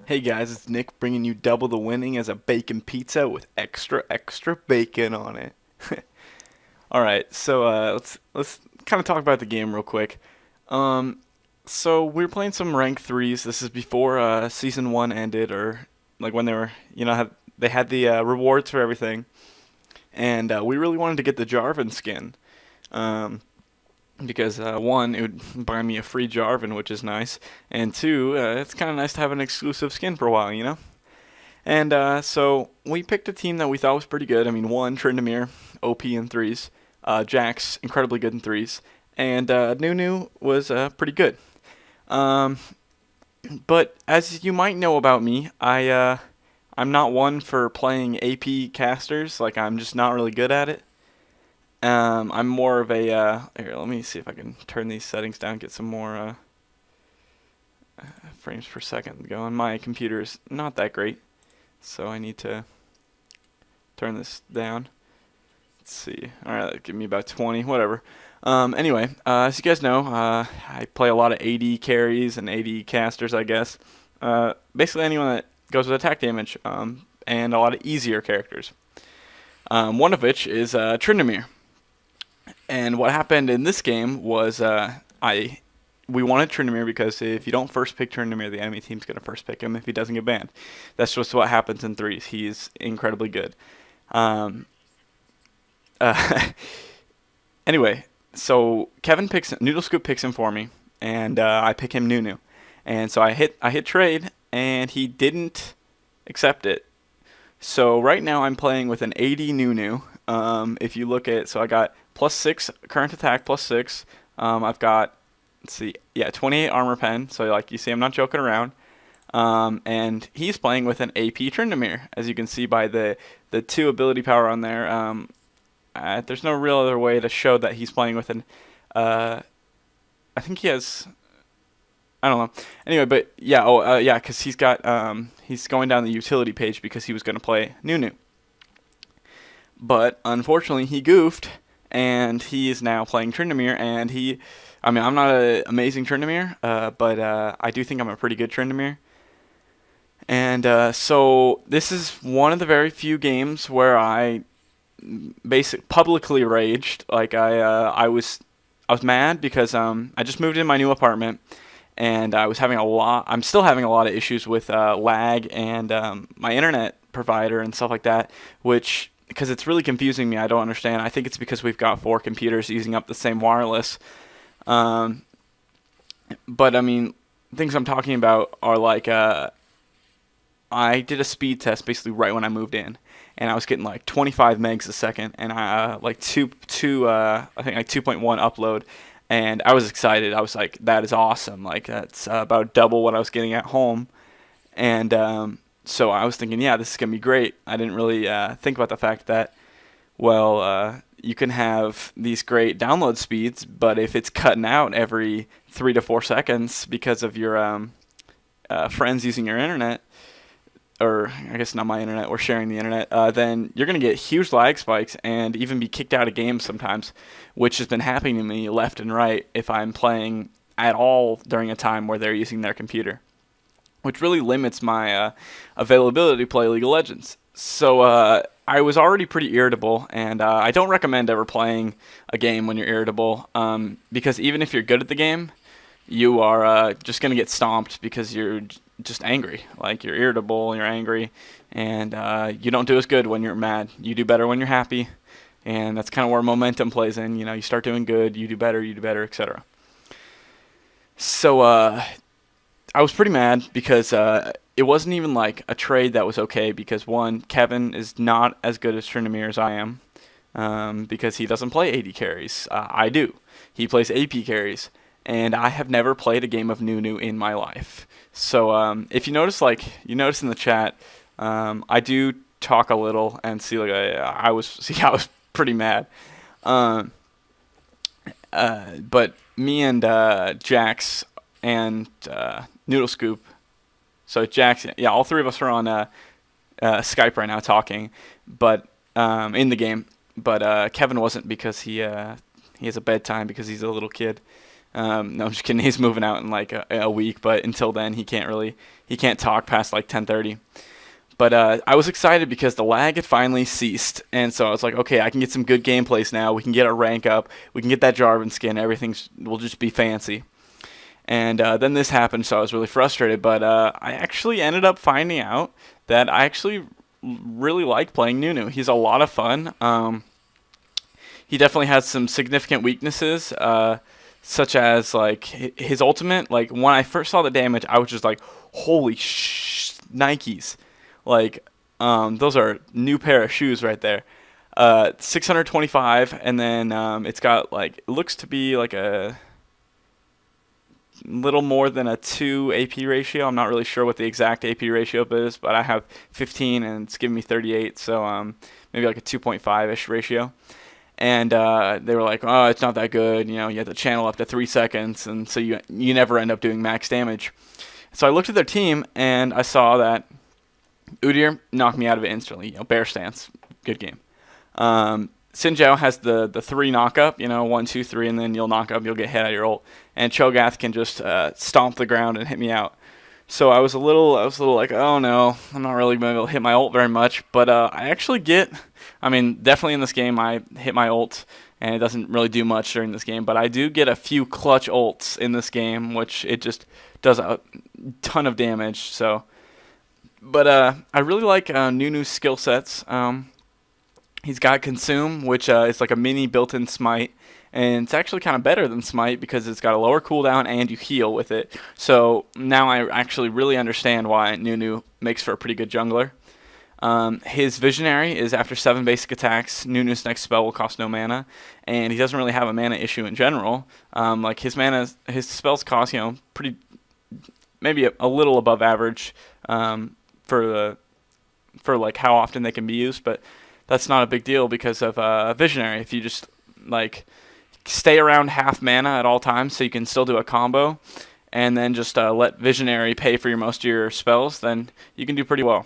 Hey guys, it's Nick bringing you double the winning as a bacon pizza with extra bacon on it. All right, so let's kind of talk about the game real quick. Um, so we were playing some rank threes. This is before season one ended, or like when they were, they had the rewards for everything, and we really wanted to get the Jarvan skin. Um, because one, it would buy me a free Jarvan, which is nice, and two, it's kind of nice to have an exclusive skin for a while. And so we picked a team that we thought was pretty good. I mean, one, Tryndamere, OP in threes, Jax, incredibly good in threes, and Nunu was pretty good. Um, but as you might know about me, I'm not one for playing AP casters. Like I'm just not really good at it. I'm more of a here. Let me see if I can turn these settings down, get some more frames per second going. My computer's not that great, so I need to turn this down. Let's see. All right, give me about 20, whatever. Anyway, as you guys know, I play a lot of AD carries and AD casters, I guess. Basically anyone that goes with attack damage, and a lot of easier characters. One of which is Tryndamere. And what happened in this game was we wanted Tryndamere because if you don't first pick Tryndamere, the enemy team's going to first pick him if he doesn't get banned. That's just what happens in threes. He's incredibly good. Um, anyway, so Kevin picks Noodle Scoop picks him for me, and I pick him Nunu. And so I hit trade, and he didn't accept it. So right now I'm playing with an 80 Nunu. If you look at, so I got +6 current attack, +6. I've got, let's see, yeah, 28 armor pen. So like you see, I'm not joking around. And he's playing with an AP Tryndamere, as you can see by the 2 ability power on there. There's no real other way to show that he's playing with an. I think he has. I don't know. Anyway, but yeah, yeah, because he's got he's going down the utility page because he was going to play Nunu. But unfortunately, he goofed, and he is now playing Tryndamere. And I mean, I'm not an amazing Tryndamere, but I do think I'm a pretty good Tryndamere. And so this is one of the very few games where I publicly raged. Like I was mad because I just moved in my new apartment. And I'm still having a lot of issues with lag and my internet provider and stuff like that, because it's really confusing me. I don't understand. I think it's because we've got 4 computers using up the same wireless. But I mean, things I'm talking about are like, I did a speed test basically right when I moved in, and I was getting like 25 megs a second, and I I think like 2.1 upload. And I was excited. I was like, that is awesome. Like, that's about double what I was getting at home. And so I was thinking, yeah, this is going to be great. I didn't really think about the fact that, well, you can have these great download speeds, but if it's cutting out every 3 to 4 seconds because of your friends using your internet, or I guess not my internet, we're sharing the internet, then you're going to get huge lag spikes and even be kicked out of games sometimes, which has been happening to me left and right if I'm playing at all during a time where they're using their computer, which really limits my availability to play League of Legends. So I was already pretty irritable, and I don't recommend ever playing a game when you're irritable, because even if you're good at the game, you are just going to get stomped because you're just angry. Like, you're irritable, you're angry, and you don't do as good when you're mad. You do better when you're happy, and that's kind of where momentum plays in. You start doing good, you do better, etc. So I was pretty mad because it wasn't even like a trade that was okay, because one, Kevin is not as good as Tryndamere as I am, because he doesn't play AD carries. I do. He plays AP carries. And I have never played a game of Nunu in my life. So if you notice, in the chat, I do talk a little and see, like, I was pretty mad. But me and Jax and Noodle Scoop, so Jax, yeah, all 3 of us are on Skype right now talking, but in the game. But Kevin wasn't, because he has a bedtime because he's a little kid. No, I'm just kidding. He's moving out in like a week, but until then, he can't talk past like 10:30. But I was excited because the lag had finally ceased, and so I was like, okay, I can get some good gameplays now. We can get our rank up. We can get that Jarvan skin. Everything will just be fancy. And then this happened, so I was really frustrated. But I actually ended up finding out that I actually really like playing Nunu. He's a lot of fun. He definitely has some significant weaknesses, such as like his ultimate. Like when I first saw the damage, I was just like, holy Nikes. Like, those are new pair of shoes right there. 625, and then it's got like, it looks to be like a little more than a 2 AP ratio. I'm not really sure what the exact AP ratio is, but I have 15 and it's giving me 38, so maybe like a 2.5-ish ratio. And they were like, oh, it's not that good. You know, you have to channel up to 3 seconds, and so you never end up doing max damage. So I looked at their team, and I saw that Udyr knocked me out of it instantly. You know, bear stance, good game. Xin Zhao has the 3 knock up, you know, 1, 2, 3, and then you'll knock up, you'll get hit out of your ult. And Cho'Gath can just stomp the ground and hit me out. So I was a little like, oh no, I'm not really going to be able to hit my ult very much. But I actually definitely in this game I hit my ult, and it doesn't really do much during this game. But I do get a few clutch ults in this game, which it just does a ton of damage. So. But I really like Nunu's skill sets. He's got Consume, which is like a mini built-in smite, and it's actually kind of better than smite because it's got a lower cooldown and you heal with it. So now I actually really understand why Nunu makes for a pretty good jungler. His Visionary is after 7 basic attacks, Nunu's next spell will cost no mana, and he doesn't really have a mana issue in general. Like his spells cost, you know, maybe a little above average. For like how often they can be used, but that's not a big deal because of Visionary. If you just like stay around half mana at all times, so you can still do a combo, and then just let Visionary pay for most of your spells, then you can do pretty well.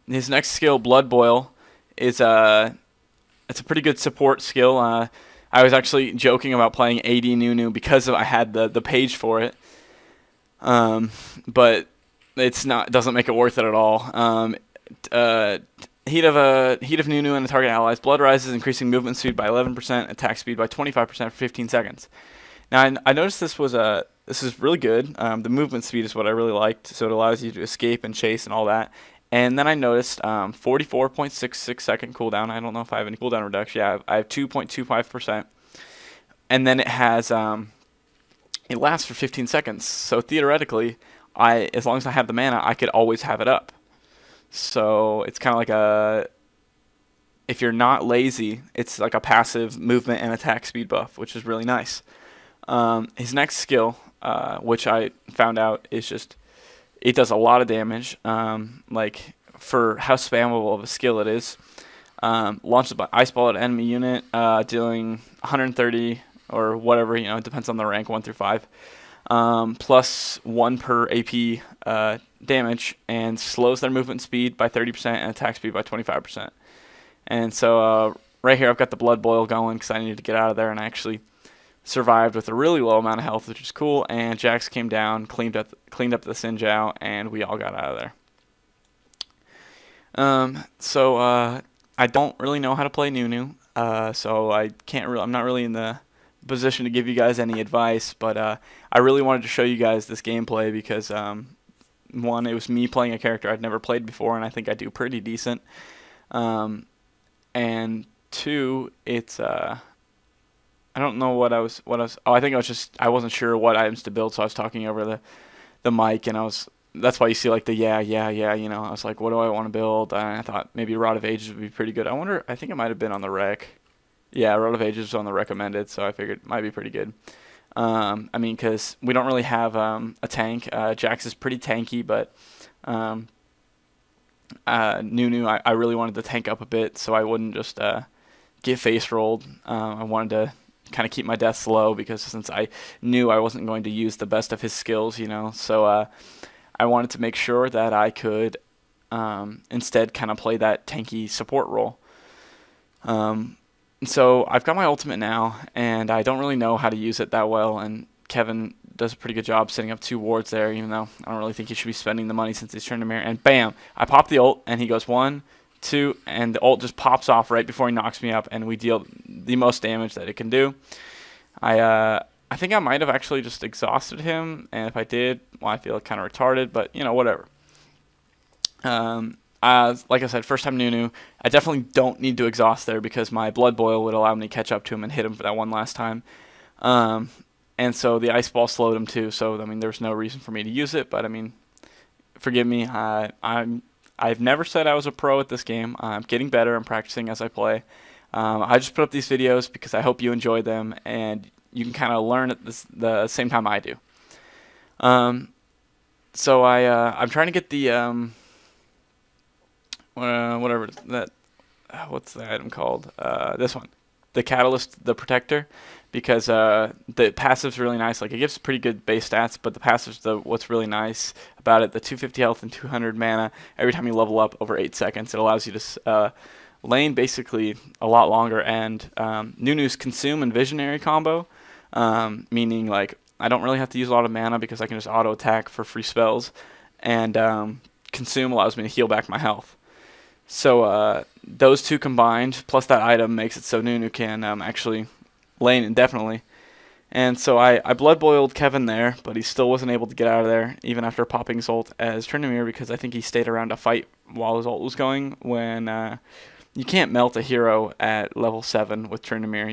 His next skill, Blood Boil, is it's a pretty good support skill. I was actually joking about playing AD Nunu because I had the page for it. But it doesn't make it worth it at all. Heat of Nunu and the target allies. Blood rises, increasing movement speed by 11%, attack speed by 25% for 15 seconds. Now I noticed this is really good. The movement speed is what I really liked, so it allows you to escape and chase and all that. And then I noticed 44.66 second cooldown. I don't know if I have any cooldown reduction. Yeah, I have 2.25%. And then it has it lasts for 15 seconds. So theoretically, as long as I have the mana, I could always have it up. So it's kind of like if you're not lazy, it's like a passive movement and attack speed buff, which is really nice. His next skill, which I found out is just, it does a lot of damage. Like for how spammable of a skill it is. Launches by Ice Ball at enemy unit, dealing 130 or whatever, you know, it depends on the rank, 1 through 5. Plus 1 per AP damage, and slows their movement speed by 30% and attack speed by 25%. And so right here I've got the Blood Boil going because I needed to get out of there, and I actually survived with a really low amount of health, which is cool. And Jax came down, cleaned up the Xin Zhao, and we all got out of there. So I don't really know how to play Nunu, so I'm not really in the position to give you guys any advice, but I really wanted to show you guys this gameplay because one, it was me playing a character I'd never played before, and I think I do pretty decent. And two, it's I don't know what I was. Oh, I think I wasn't sure what items to build, so I was talking over the mic, and that's why you see like the yeah, you know. I was like, what do I want to build? And I thought maybe Rod of Ages would be pretty good. I think it might have been on the rec. Yeah, Rod of Ages was on the recommended, so I figured it might be pretty good. Because we don't really have a tank. Jax is pretty tanky, but Nunu, I really wanted to tank up a bit, so I wouldn't just get face rolled. I wanted to kind of keep my deaths low because since I knew I wasn't going to use the best of his skills, you know, so I wanted to make sure that I could instead kind of play that tanky support role. So I've got my ultimate now, and I don't really know how to use it that well. And Kevin does a pretty good job setting up 2 wards there, even though I don't really think he should be spending the money since he's Tryndamere. And bam, I pop the ult, and he goes 1, 2, and the ult just pops off right before he knocks me up, and we deal the most damage that it can do. I think I might have actually just exhausted him, and if I did, well, I feel kind of retarded, but whatever. Like I said, first time Nunu. I definitely don't need to exhaust there because my blood boil would allow me to catch up to him and hit him for that one last time. And so the ice ball slowed him too. So I mean, there's no reason for me to use it. But I mean, forgive me. I've never said I was a pro at this game. I'm getting better. I'm practicing as I play. I just put up these videos because I hope you enjoy them and you can kind of learn at the same time I do. So I'm trying to get the whatever that what's the item called? This one, the catalyst, the protector, because the passive's really nice. Like it gives pretty good base stats, but the passive's what's really nice about it. The 250 health and 200 mana every time you level up over 8 seconds. It allows you to lane basically a lot longer. And Nunu's consume and visionary combo, meaning like I don't really have to use a lot of mana because I can just auto attack for free spells, and consume allows me to heal back my health. So those two combined, plus that item, makes it so Nunu can actually lane indefinitely. And so I blood boiled Kevin there, but he still wasn't able to get out of there, even after popping his ult as Tryndamere, because I think he stayed around to fight while his ult was going. When you can't melt a hero at level 7 with Tryndamere,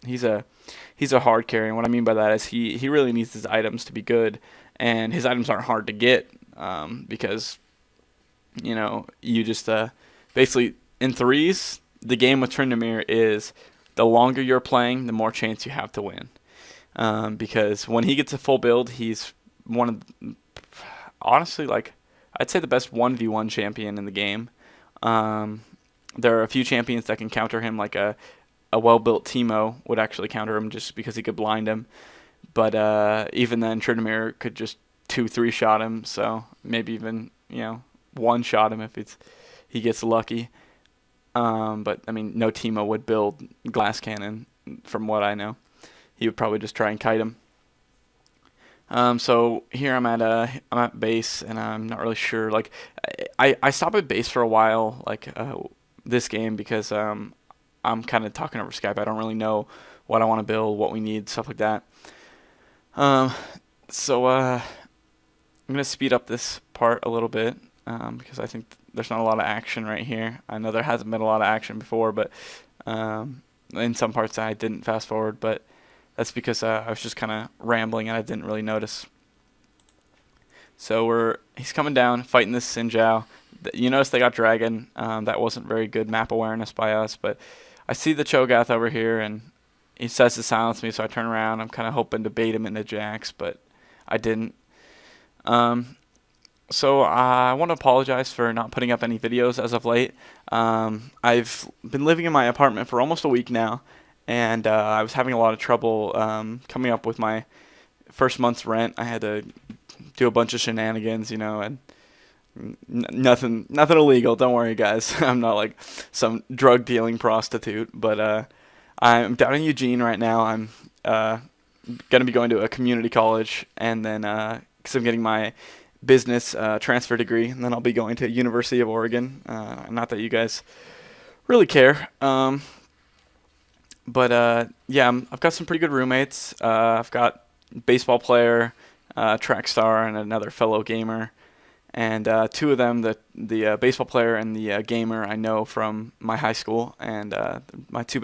he's a hard carry. And what I mean by that is he really needs his items to be good, and his items aren't hard to get because you just basically, in threes, the game with Tryndamere is the longer you're playing, the more chance you have to win. Because when he gets a full build, he's one of, honestly, like, I'd say the best 1v1 champion in the game. There are a few champions that can counter him, like a well-built Teemo would actually counter him just because he could blind him. But even then, Tryndamere could just 2-3 shot him, so maybe even, one shot him if he gets lucky. But I mean, no Teemo would build glass cannon, from what I know. He would probably just try and kite him. So here I'm at base, and I'm not really sure. Like, I stopped at base for a while, like this game, because I'm kind of talking over Skype. I don't really know what I want to build, what we need, stuff like that. So I'm gonna speed up this part a little bit because I think there's not a lot of action right here. I know there hasn't been a lot of action before, but in some parts I didn't fast forward, but that's because I was just kind of rambling and I didn't really notice. So he's coming down, fighting this Sinjao. You notice they got Dragon. That wasn't very good map awareness by us, but I see the Cho'Gath over here, and he says to silence me, so I turn around. I'm kind of hoping to bait him into Jax, but I didn't. So I want to apologize for not putting up any videos as of late. I've been living in my apartment for almost a week now, and I was having a lot of trouble coming up with my first month's rent. I had to do a bunch of shenanigans, and nothing illegal. Don't worry, guys. I'm not like some drug dealing prostitute, but I'm down in Eugene right now. I'm gonna be going to a community college, and then because I'm getting my business transfer degree, and then I'll be going to University of Oregon. Not that you guys really care. But yeah, I've got some pretty good roommates. I've got baseball player, track star, and another fellow gamer. And two of them, the baseball player and the gamer, I know from my high school, and my two